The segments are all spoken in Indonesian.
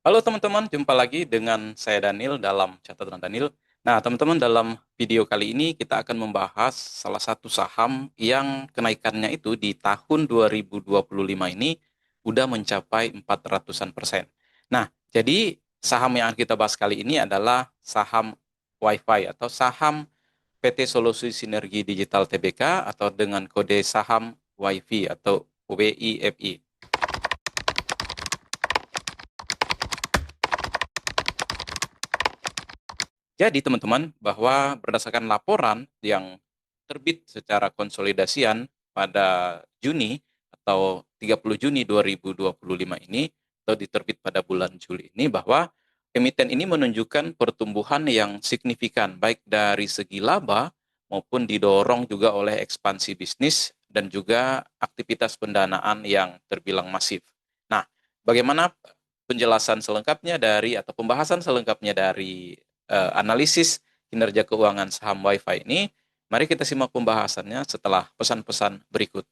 Halo teman-teman, jumpa lagi dengan saya Daniel dalam Catatan Daniel. Nah, teman-teman, dalam video kali ini kita akan membahas salah satu saham yang kenaikannya itu di tahun 2025 ini udah mencapai 400-an%. Nah, jadi saham yang akan kita bahas kali ini adalah saham Wi-Fi atau saham PT Solusi Sinergi Digital Tbk atau dengan kode saham WiFi atau WIFI. Jadi teman-teman, bahwa berdasarkan laporan yang terbit secara konsolidasian pada Juni atau 30 Juni 2025 ini, atau diterbit pada bulan Juli ini, bahwa emiten ini menunjukkan pertumbuhan yang signifikan, baik dari segi laba maupun didorong juga oleh ekspansi bisnis dan juga aktivitas pendanaan yang terbilang masif. Nah, bagaimana penjelasan selengkapnya dari atau pembahasan selengkapnya dari analisis kinerja keuangan saham WiFi ini? Mari kita simak pembahasannya setelah pesan-pesan berikut.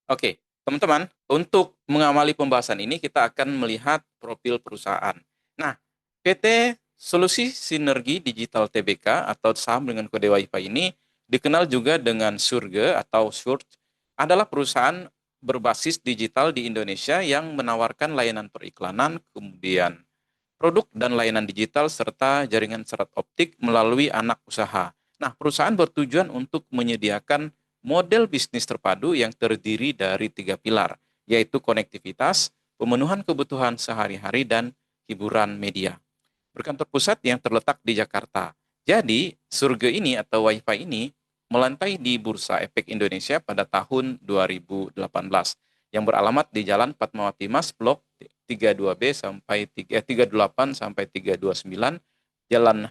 Oke, teman-teman, untuk mengamali pembahasan ini kita akan melihat profil perusahaan. Nah, PT Solusi Sinergi Digital Tbk atau saham dengan kode WiFi ini dikenal juga dengan Surge atau Surge, adalah perusahaan berbasis digital di Indonesia yang menawarkan layanan periklanan, kemudian produk dan layanan digital, serta jaringan serat optik melalui anak usaha. Nah, perusahaan bertujuan untuk menyediakan model bisnis terpadu yang terdiri dari tiga pilar, yaitu konektivitas, pemenuhan kebutuhan sehari-hari, dan hiburan media. Berkantor pusat yang terletak di Jakarta. Jadi, Surga ini atau WiFi ini melantai di Bursa Efek Indonesia pada tahun 2018 yang beralamat di Jalan Fatmawati Mas Blok 32B sampai 38 sampai 329 Jalan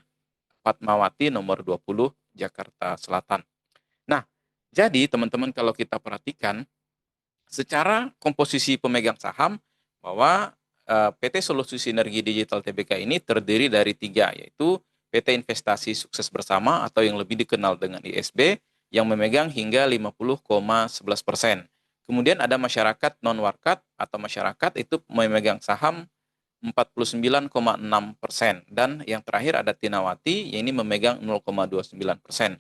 Fatmawati nomor 20 Jakarta Selatan. Nah, jadi teman-teman, kalau kita perhatikan secara komposisi pemegang saham, bahwa PT Solusi Sinergi Digital Tbk ini terdiri dari tiga, yaitu PT Investasi Sukses Bersama atau yang lebih dikenal dengan ISB yang memegang hingga 50,11%. Kemudian ada masyarakat non-warkat atau masyarakat itu memegang saham 49,6%. Dan yang terakhir ada Tinawati, yang ini memegang 0,29%.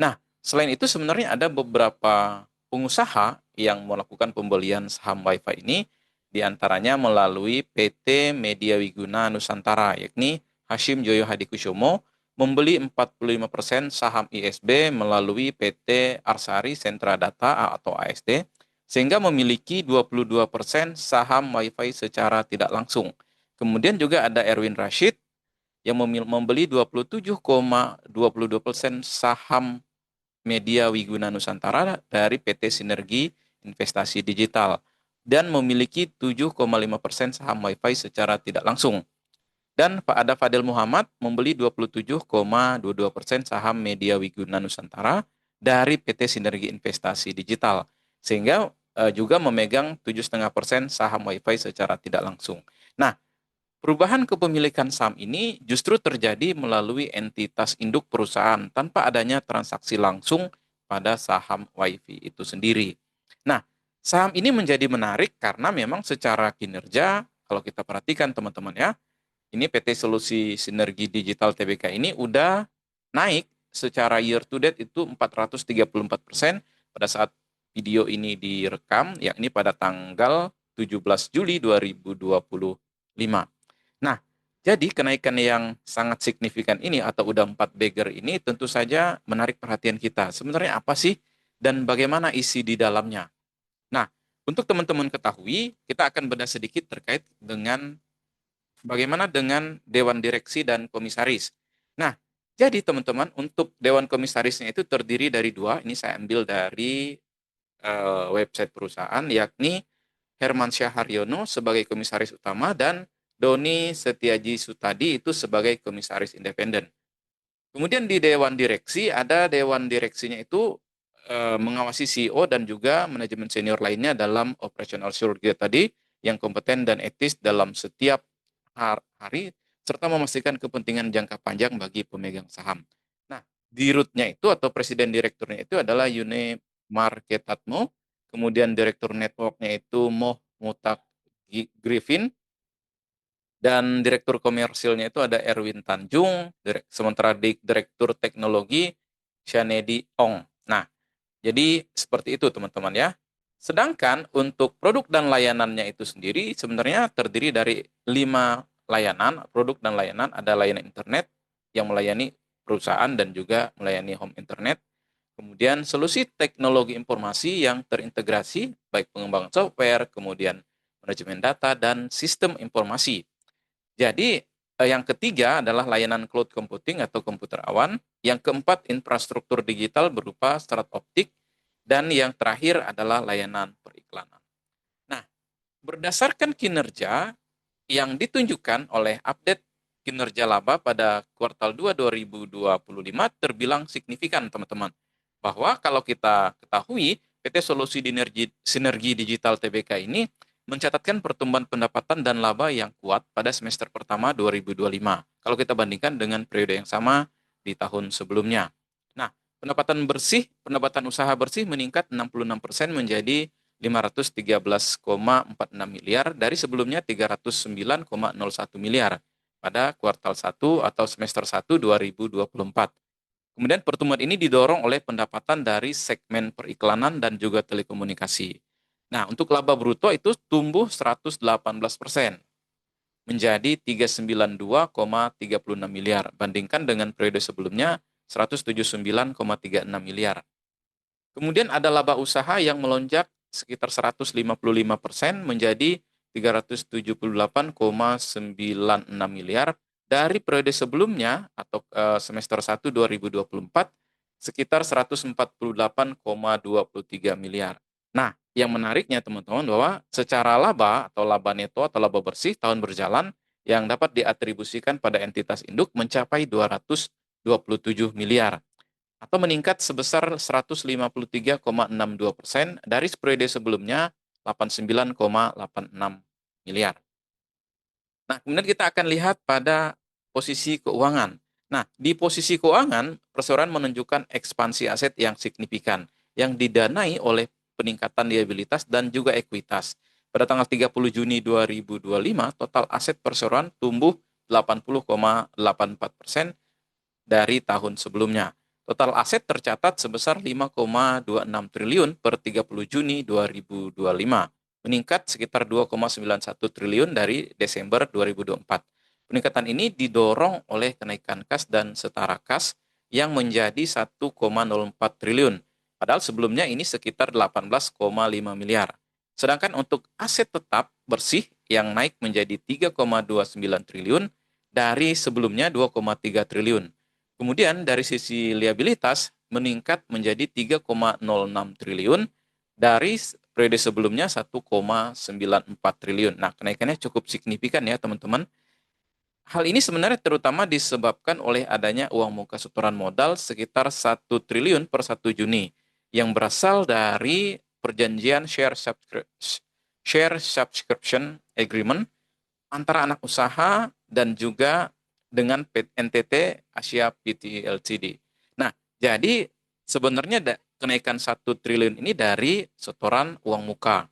Nah, selain itu sebenarnya ada beberapa pengusaha yang melakukan pembelian saham WiFi ini, diantaranya melalui PT Media Wiguna Nusantara, yakni Hashim Joyo Hadikusumo, membeli 45% saham ISB melalui PT Arsari Sentra Data atau ASD, sehingga memiliki 22% saham WiFi secara tidak langsung. Kemudian juga ada Erwin Rashid yang membeli 27,22% saham Media Wiguna Nusantara dari PT Sinergi Investasi Digital dan memiliki 7,5% saham WiFi secara tidak langsung. Dan Pak Ada Fadil Muhammad membeli 27,22% saham Media Wiguna Nusantara dari PT Sinergi Investasi Digital, sehingga juga memegang 7,5% saham WiFi secara tidak langsung. Nah, perubahan kepemilikan saham ini justru terjadi melalui entitas induk perusahaan tanpa adanya transaksi langsung pada saham WiFi itu sendiri. Nah, saham ini menjadi menarik karena memang secara kinerja, kalau kita perhatikan teman-teman ya, ini PT Solusi Sinergi Digital Tbk ini udah naik secara year to date itu 434% pada saat video ini direkam, yakni pada tanggal 17 Juli 2025. Nah, jadi kenaikan yang sangat signifikan ini atau udah 4 bagger ini tentu saja menarik perhatian kita. Sebenarnya apa sih dan bagaimana isi di dalamnya? Nah, untuk teman-teman ketahui, kita akan bedah sedikit terkait dengan bagaimana dengan dewan direksi dan komisaris. Nah, jadi teman-teman, untuk dewan komisarisnya itu terdiri dari dua. Ini saya ambil dari website perusahaan, yakni Hermansyah Haryono sebagai komisaris utama dan Doni Setiaji Sutadi itu sebagai komisaris independen. Kemudian di dewan direksi, ada dewan direksinya itu mengawasi CEO dan juga manajemen senior lainnya dalam operasional surga tadi yang kompeten dan etis dalam setiap hari, serta memastikan kepentingan jangka panjang bagi pemegang saham. Nah, dirutnya itu atau presiden direkturnya itu adalah Yune Marketatmo. kemudian Direktur Network-nya itu Moh Mutak Griffin, dan Direktur Komersilnya itu ada Erwin Tanjung, sementara Direktur Teknologi Shanedi Ong. Nah, jadi seperti itu teman-teman ya. Sedangkan untuk produk dan layanannya itu sendiri sebenarnya terdiri dari 5 layanan. Produk dan layanan ada layanan internet yang melayani perusahaan dan juga melayani home internet. Kemudian solusi teknologi informasi yang terintegrasi, baik pengembangan software, kemudian manajemen data, dan sistem informasi. Jadi yang ketiga adalah layanan cloud computing atau komputer awan. Yang keempat, infrastruktur digital berupa serat optik. Dan yang terakhir adalah layanan periklanan. Nah, berdasarkan kinerja yang ditunjukkan oleh update kinerja laba pada kuartal 2 2025 terbilang signifikan, teman-teman. Bahwa kalau kita ketahui, PT Solusi Sinergi Digital Tbk ini mencatatkan pertumbuhan pendapatan dan laba yang kuat pada semester pertama 2025. Kalau kita bandingkan dengan periode yang sama di tahun sebelumnya. Nah, pendapatan usaha bersih meningkat 66% menjadi 513,46 miliar dari sebelumnya 309,01 miliar pada kuartal 1 atau semester 1 2024. Kemudian pertumbuhan ini didorong oleh pendapatan dari segmen periklanan dan juga telekomunikasi. Nah, untuk laba bruto itu tumbuh 118% menjadi 392,36 miliar, bandingkan dengan periode sebelumnya 179,36 miliar. Kemudian ada laba usaha yang melonjak sekitar 155% menjadi 378,96 miliar dari periode sebelumnya atau semester 1 2024 sekitar 148,23 miliar. Nah, yang menariknya teman-teman bahwa secara laba atau laba neto atau laba bersih tahun berjalan yang dapat diatribusikan pada entitas induk mencapai 227 miliar atau meningkat sebesar 153,62% dari periode sebelumnya 89,86 miliar. Nah, kemudian kita akan lihat pada posisi keuangan. Nah, di posisi keuangan, perseroan menunjukkan ekspansi aset yang signifikan yang didanai oleh peningkatan liabilitas dan juga ekuitas. Pada tanggal 30 Juni 2025, total aset perseroan tumbuh 80,84% dari tahun sebelumnya. Total aset tercatat sebesar 5,26 triliun per 30 Juni 2025, meningkat sekitar 2,91 triliun dari Desember 2024. Peningkatan ini didorong oleh kenaikan kas dan setara kas yang menjadi 1,04 triliun, padahal sebelumnya ini sekitar 18,5 miliar. Sedangkan untuk aset tetap bersih yang naik menjadi 3,29 triliun dari sebelumnya 2,3 triliun. Kemudian dari sisi liabilitas meningkat menjadi 3,06 triliun dari periode sebelumnya 1,94 triliun. Nah, kenaikannya cukup signifikan ya, teman-teman. Hal ini sebenarnya terutama disebabkan oleh adanya uang muka setoran modal sekitar 1 triliun per 1 Juni yang berasal dari perjanjian share subscription agreement antara anak usaha dan juga dengan NTT Asia PT Ltd. Nah, jadi sebenarnya kenaikan 1 triliun ini dari setoran uang muka.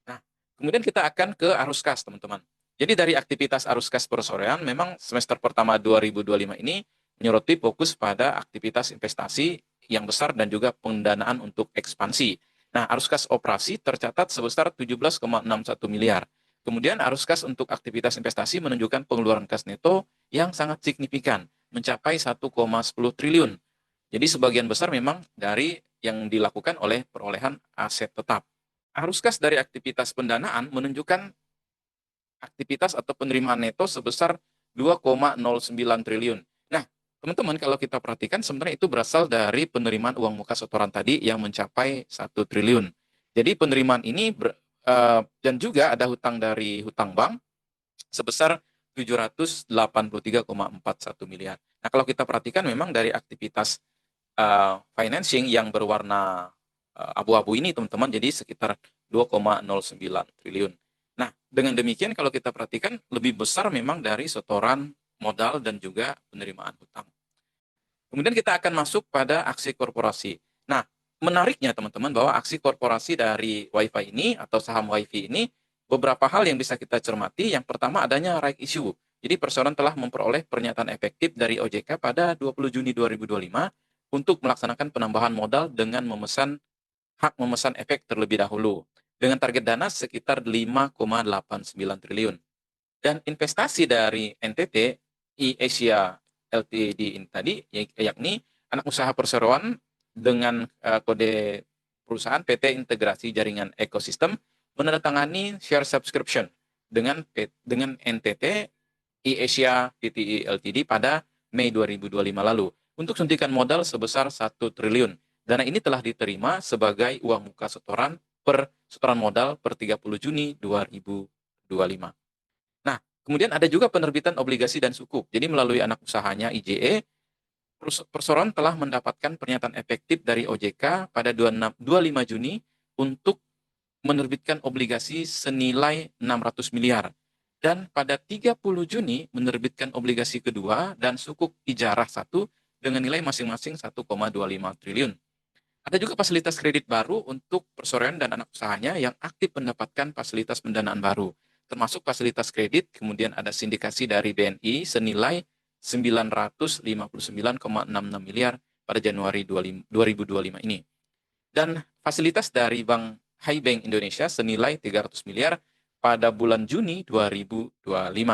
Nah, kemudian kita akan ke arus kas, teman-teman. Jadi dari aktivitas arus kas persorean, memang semester pertama 2025 ini menyoroti fokus pada aktivitas investasi yang besar dan juga pendanaan untuk ekspansi. Nah, arus kas operasi tercatat sebesar 17,61 miliar. Kemudian arus kas untuk aktivitas investasi menunjukkan pengeluaran kas neto yang sangat signifikan, mencapai 1,10 triliun. Jadi sebagian besar memang dari yang dilakukan oleh perolehan aset tetap. Arus kas dari aktivitas pendanaan menunjukkan aktivitas atau penerimaan neto sebesar 2,09 triliun. Nah, teman-teman kalau kita perhatikan sebenarnya itu berasal dari penerimaan uang muka setoran tadi yang mencapai 1 triliun. Jadi penerimaan ini dan juga ada hutang dari hutang bank sebesar 783,41 miliar. Nah, kalau kita perhatikan memang dari aktivitas financing yang berwarna abu-abu ini teman-teman jadi sekitar 2,09 triliun. Nah, dengan demikian kalau kita perhatikan lebih besar memang dari setoran modal dan juga penerimaan hutang. Kemudian kita akan masuk pada aksi korporasi. Nah, menariknya teman-teman bahwa aksi korporasi dari WiFi ini atau saham WiFi ini beberapa hal yang bisa kita cermati. Yang pertama adanya right issue. Jadi perseroan telah memperoleh pernyataan efektif dari OJK pada 20 Juni 2025 untuk melaksanakan penambahan modal dengan hak memesan efek terlebih dahulu dengan target dana sekitar 5,89 triliun. Dan investasi dari NTT e-Asia Ltd ini tadi, yakni anak usaha perseroan dengan kode perusahaan PT Integrasi Jaringan Ekosistem, menandatangani share subscription dengan NTT e-Asia Pte Ltd pada Mei 2025 lalu untuk suntikan modal sebesar 1 triliun. Dana ini telah diterima sebagai uang muka setoran modal per 30 Juni 2025. Nah, kemudian ada juga penerbitan obligasi dan sukuk. Jadi melalui anak usahanya IJE, perseroan telah mendapatkan pernyataan efektif dari OJK pada 25 Juni untuk menerbitkan obligasi senilai 600 miliar. Dan pada 30 Juni menerbitkan obligasi kedua dan sukuk ijarah 1 dengan nilai masing-masing 1,25 triliun. Ada juga fasilitas kredit baru untuk perseroan dan anak usahanya yang aktif mendapatkan fasilitas pendanaan baru, termasuk fasilitas kredit, kemudian ada sindikasi dari BNI senilai 959,66 miliar pada Januari 2025 ini. Dan fasilitas dari Bank High Bank Indonesia senilai 300 miliar pada bulan Juni 2025.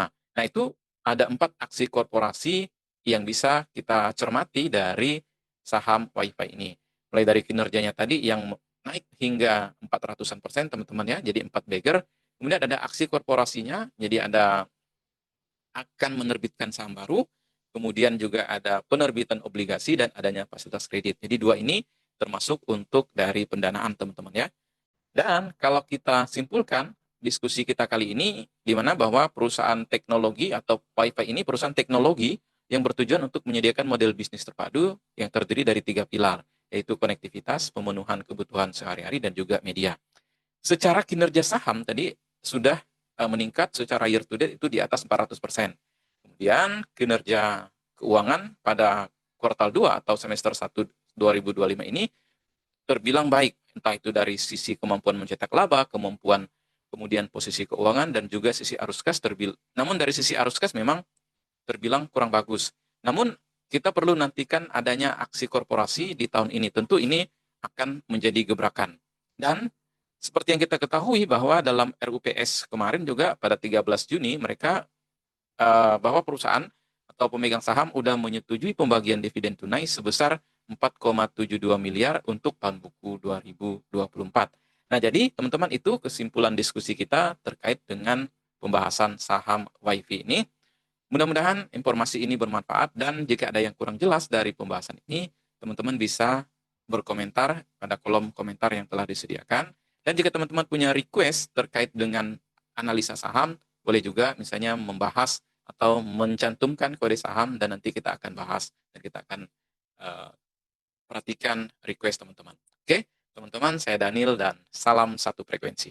Nah, itu ada 4 aksi korporasi yang bisa kita cermati dari saham WiFi ini. Mulai dari kinerjanya tadi yang naik hingga 400%, teman-teman ya, jadi 4 bagger. Kemudian ada aksi korporasinya, jadi ada akan menerbitkan saham baru, kemudian juga ada penerbitan obligasi dan adanya fasilitas kredit. Jadi 2 ini termasuk untuk dari pendanaan, teman-teman ya. Dan kalau kita simpulkan diskusi kita kali ini, di mana bahwa perusahaan teknologi atau WiFi ini perusahaan teknologi yang bertujuan untuk menyediakan model bisnis terpadu yang terdiri dari 3 pilar, yaitu konektivitas, pemenuhan kebutuhan sehari-hari, dan juga media. Secara kinerja saham tadi sudah meningkat secara year to date itu di atas 400%. Kemudian kinerja keuangan pada kuartal 2 atau semester 1 2025 ini terbilang baik, entah itu dari sisi kemampuan mencetak laba, kemudian posisi keuangan, dan juga sisi arus kas namun dari sisi arus kas memang terbilang kurang bagus. Namun kita perlu nantikan adanya aksi korporasi di tahun ini. Tentu ini akan menjadi gebrakan. Dan seperti yang kita ketahui bahwa dalam RUPS kemarin juga pada 13 Juni mereka bahwa perusahaan atau pemegang saham sudah menyetujui pembagian dividen tunai sebesar 4,72 miliar untuk tahun buku 2024. Nah, jadi teman-teman itu kesimpulan diskusi kita terkait dengan pembahasan saham WiFi ini. Mudah-mudahan informasi ini bermanfaat, dan jika ada yang kurang jelas dari pembahasan ini, teman-teman bisa berkomentar pada kolom komentar yang telah disediakan. Dan jika teman-teman punya request terkait dengan analisa saham, boleh juga misalnya membahas atau mencantumkan kode saham, dan nanti kita akan bahas dan kita akan perhatikan request teman-teman. Oke, teman-teman, saya Daniel dan salam satu frekuensi.